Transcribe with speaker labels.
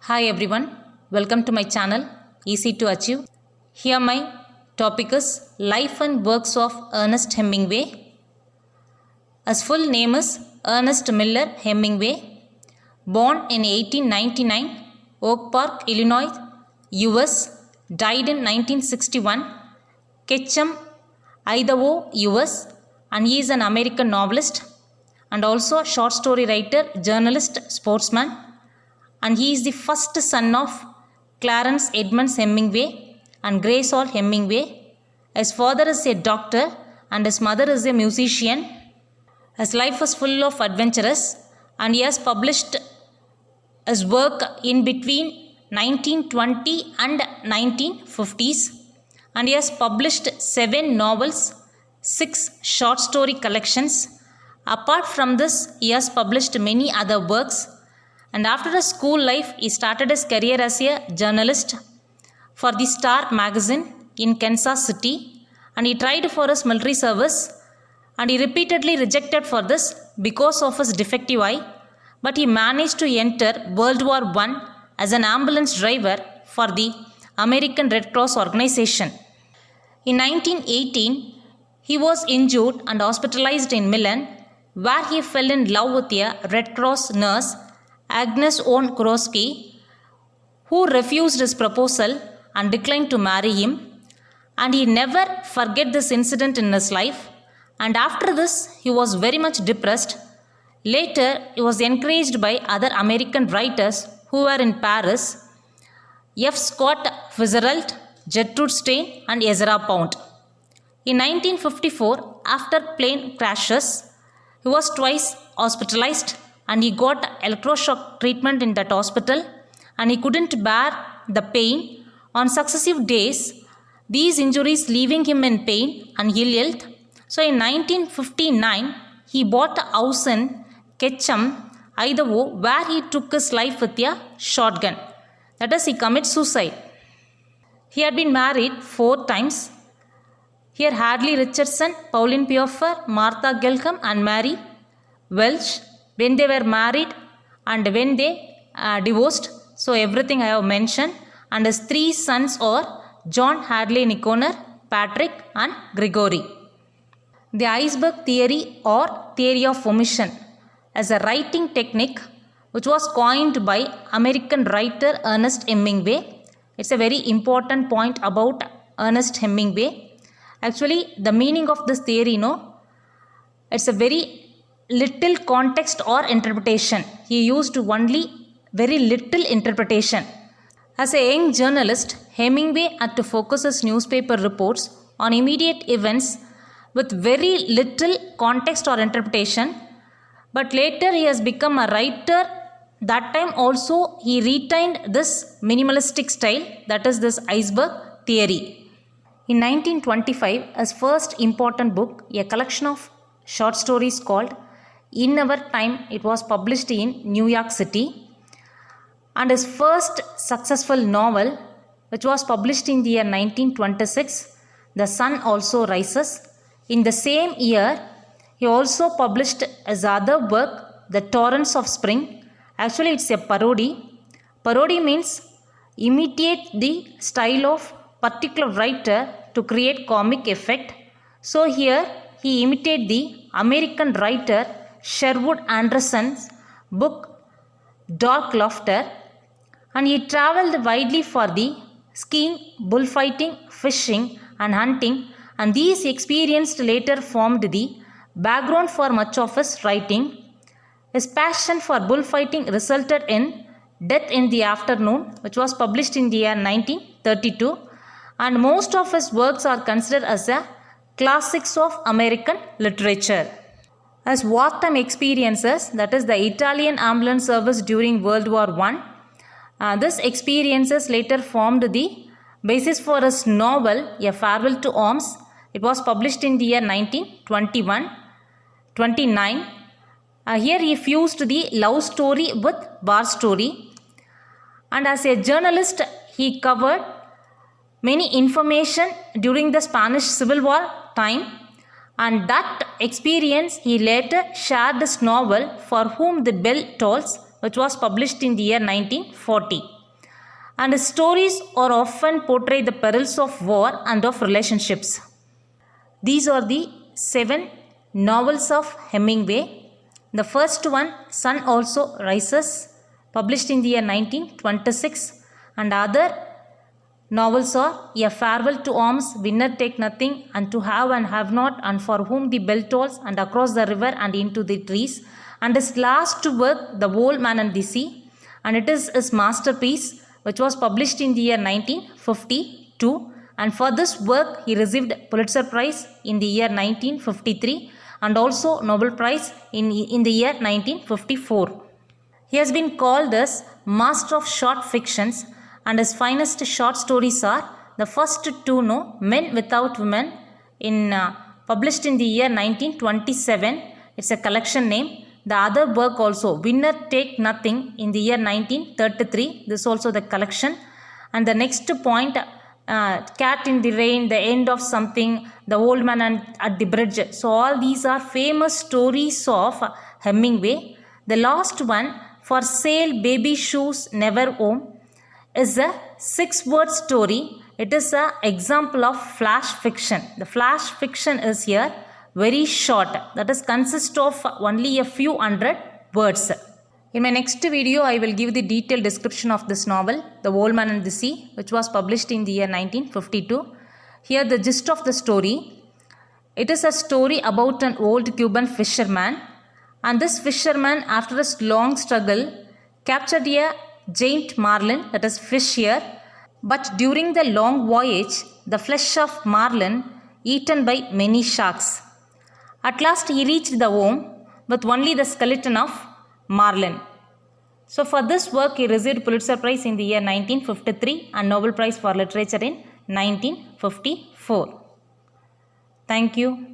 Speaker 1: Hi everyone, welcome to my channel Easy to Achieve. Here my topic is Life and Works of Ernest Hemingway. His full name is Ernest Miller Hemingway. Born in 1899, Oak Park, Illinois, US. Died in 1961, Ketchum, Idaho, US. And he is an American novelist and also short story writer, journalist, sportsman. And he is the first son of Clarence Edmonds Hemingway and Grace Hall Hemingway. His father is a doctor and his mother is a musician. His life is full of adventures and he has published his work in between 1920 and 1950s, and he has published 7 novels, 6 short story collections. Apart from this, he has published many other works. And after his school life, he started his career as a journalist for the Star magazine in Kansas City, and he tried for his military service and he repeatedly rejected for this because of his defective eye, but he managed to enter World War I as an ambulance driver for the American Red Cross organization. In 1918, he was injured and hospitalized in Milan, where he fell in love with a Red Cross nurse, Agnes Von Kurowski, who refused his proposal and declined to marry him, and he never forget this incident in his life, and after this he was very much depressed. Later he was encouraged by other American writers who were in Paris, F. Scott Fitzgerald, Gertrude Stein and Ezra Pound. In 1954, after plane crashes, he was twice hospitalized and he got electroshock treatment in that hospital, and he couldn't bear the pain. On successive days, these injuries leaving him in pain and ill health. So in 1959, he bought a house in Ketchum, Idaho, where he took his life with a shotgun. That is, he committed suicide. He had been married 4 times. Here Hadley Richardson, Pauline Pfeiffer, Martha Gellham and Mary Welch, when they were married and when they divorced. So everything I have mentioned. And his 3 sons are John Hadley Nicanor, Patrick and Gregory. The iceberg theory or theory of omission as a writing technique which was coined by American writer Ernest Hemingway. It's a very important point about Ernest Hemingway. Actually, the meaning of this theory, it's a very little context or interpretation. He used only very little interpretation. As a young journalist, Hemingway had to focus his newspaper reports on immediate events with very little context or interpretation. But later he has become a writer. That time also he retained this minimalistic style, that is this iceberg theory. In 1925, his first important book, a collection of short stories called In Our Time, it was published in New York City. And his first successful novel, which was published in the year 1926, The Sun Also Rises. In the same year, he also published his other work, The Torrents of Spring. Actually, it's a parody. Parody means imitate the style of particular writer to create comic effect. So here he imitated the American writer Sherwood Anderson's book Dark Laughter, and he traveled widely for the skiing, bullfighting, fishing and hunting, and these experiences later formed the background for much of his writing. His passion for bullfighting resulted in Death in the Afternoon, which was published in the year 1932, and most of his works are considered as a classics of American literature. As wartime experiences, that is the Italian ambulance service during World War I, this experiences later formed the basis for his novel A Farewell to Arms. It was published in the year 1929. Here he fused the love story with war story, and as a journalist he covered many information during the Spanish Civil War time, and that experience he later shared his novel For Whom the Bell Tolls, which was published in the year 1940. And his stories are often portray the perils of war and of relationships. These are the 7 novels of Hemingway. The first one, Sun Also Rises, published in the year 1926, and other novels are A Farewell to Arms, Winner Take Nothing, and To Have and Have Not, and For Whom the Bell Tolls, and Across the River and Into the Trees, and his last work, The Old Man and the Sea, and it is his masterpiece, which was published in the year 1952, and for this work he received Pulitzer Prize in the year 1953 and also Nobel Prize in the year 1954. He has been called as master of short fictions, and his finest short stories are the first 2 Men Without Women, published in the year 1927. It's a collection name. The other work also, Winner Take Nothing, in the year 1933. This also the collection. And the next point, Cat in the Rain, The End of Something, The Old Man at the Bridge. So all these are famous stories of Hemingway. The last one, For Sale Baby Shoes Never Home, is a 6-word story. It is an example of flash fiction. The flash fiction is here very short, that is consists of only a few hundred words. In my next video, I will give the detailed description of this novel, The Old Man and the Sea, which was published in the year 1952. Here the gist of the story. It is a story about an old Cuban fisherman, and this fisherman, after a long struggle, captured a giant marlin, that is fish here, but during the long voyage, the flesh of marlin eaten by many sharks. At last he reached the home with only the skeleton of marlin. So for this work he received Pulitzer Prize in the year 1953 and Nobel Prize for Literature in 1954. Thank you.